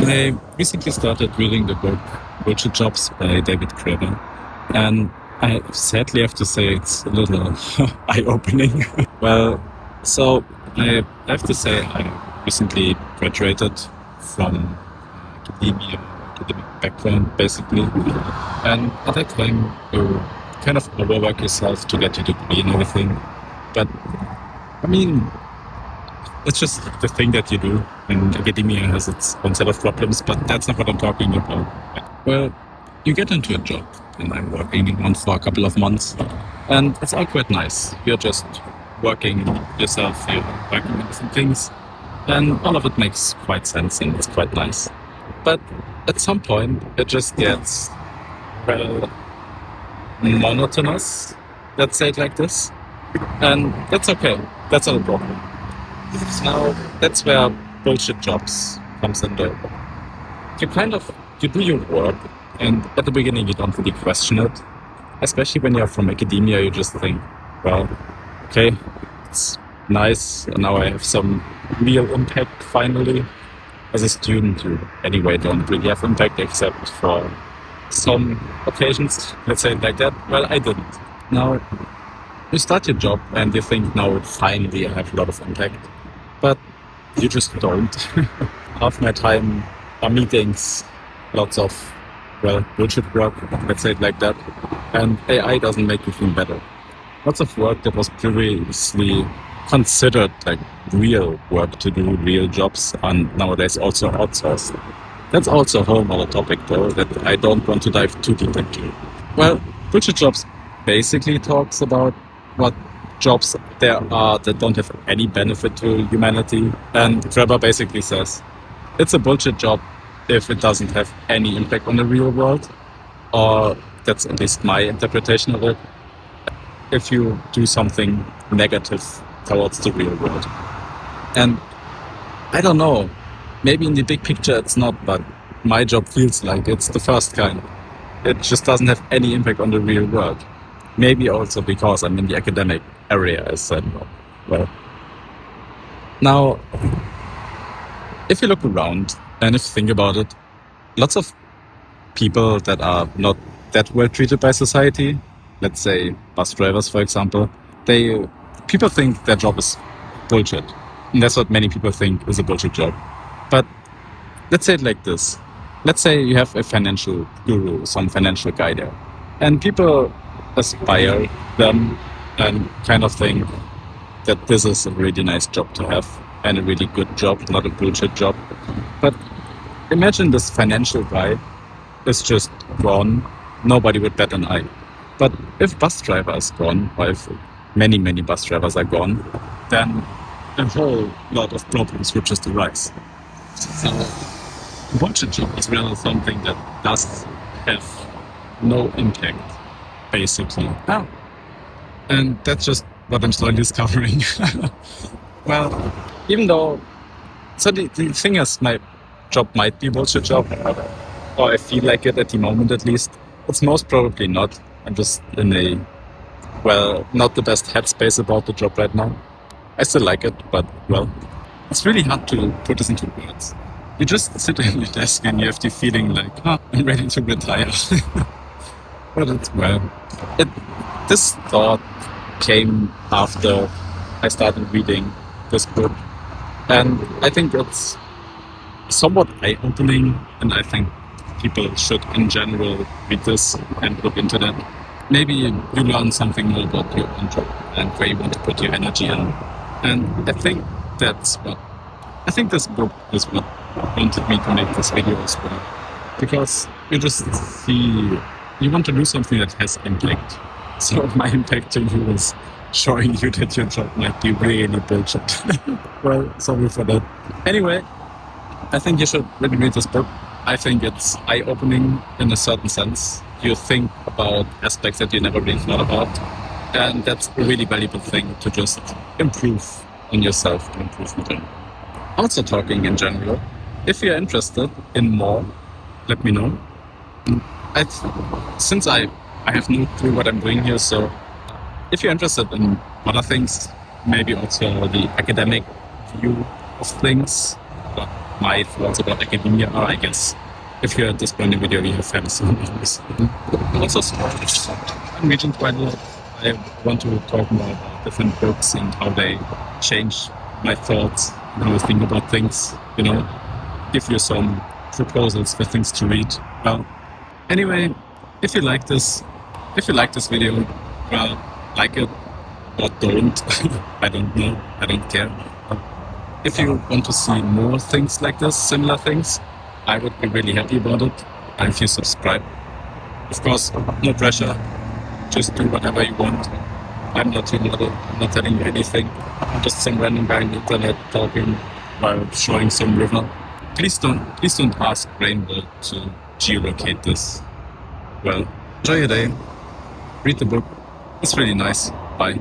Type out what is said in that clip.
I recently started reading the book Bullshit Jobs by David Graeber, and I sadly have to say it's a little eye-opening. Well, so I have to say I recently graduated from academia, academic background basically, and at that time you kind of overwork yourself to get your degree and everything. But I mean, it's just the thing that you do, and academia has its own set of problems, but that's not what I'm talking about. Well, you get into a job, and I'm working in one for a couple of months, and it's all quite nice. You're just working yourself, you're working on different things, and all of it makes quite sense, and it's quite nice. But at some point, it just gets, well, monotonous, let's say it like this, and that's okay. That's not a problem. Now, that's where bullshit jobs comes into. You do your work, and at the beginning you don't really question it. Especially when you're from academia, you just think, well, okay, it's nice, and now I have some real impact finally. As a student, you anyway don't really have impact except for some occasions, let's say it like that. Well, I didn't. Now, you start your job and you think, now finally I have a lot of impact. But you just don't. Half my time are meetings, lots of, well, bullshit work, let's say it like that. And AI doesn't make you feel better. Lots of work that was previously considered like real work to do, real jobs, and nowadays also outsourced. That's also a whole other topic though that I don't want to dive too deep into. Well, bullshit jobs basically talks about what jobs there are that don't have any benefit to humanity. And Graeber basically says it's a bullshit job if it doesn't have any impact on the real world, or that's at least my interpretation of it. If you do something negative towards the real world. And I don't know, maybe in the big picture it's not, but my job feels like it's the first kind. It just doesn't have any impact on the real world. Maybe also because I'm in the academic area, as said. Well, now, if you look around and if you think about it, lots of people that are not that well treated by society, let's say bus drivers, for example, people think their job is bullshit. And that's what many people think is a bullshit job. But let's say it like this. Let's say you have a financial guru, some financial guy there. And people aspire them and kind of think that this is a really nice job to have and a really good job, not a bullshit job. But imagine this financial guy is just gone. Nobody would bat an eye. But if bus driver is gone, or if many, many bus drivers are gone, then a whole lot of problems would just arise. So, a bullshit job is really something that does have no impact, basically. Oh. And that's just what I'm slowly discovering. Well, even though, so the thing is, my job might be a bullshit job, or I feel like it at the moment at least. It's most probably not. I'm just in a, well, not the best headspace about the job right now. I still like it, but, well, it's really hard to put this into words. You just sit at your desk and you have the feeling like, I'm ready to retire. But it's, well, this thought came after I started reading this book. And I think it's somewhat eye-opening, and I think people should in general read this and look into that. Maybe you learn something more about your own job and where you want to put your energy in. And I think this book is what prompted me to make this video as well. Because you just see, you want to do something that has impact. So my impact to you is showing you that your job might be really bullshit. Well, sorry for that. Anyway, I think you should really read this book. I think it's eye-opening in a certain sense. You think about aspects that you never really thought about. And that's a really valuable thing to just improve on yourself, to improve on. Also talking in general, if you're interested in more, let me know. Since I have no clue what I'm doing here, so if you're interested in other things, maybe also the academic view of things, my thoughts about academia are, I guess. If you're at this point in the video, you have fairly similar views. Also, sports. I'm reading quite a lot. I want to talk more about different books and how they change my thoughts and how I think about things. You know, give you some proposals for things to read. Well, anyway, if you like this video, well, like it or don't. I don't know. I don't care. If you want to see more things like this, similar things, I would be really happy about it. And if you subscribe, of course, no pressure. Just do whatever you want. I'm not your model. I'm not telling you anything. I'm just some random guy on the internet talking while showing some river. Please don't ask Graeber to geolocate this. Well, enjoy your day. Read the book. It's really nice. Bye.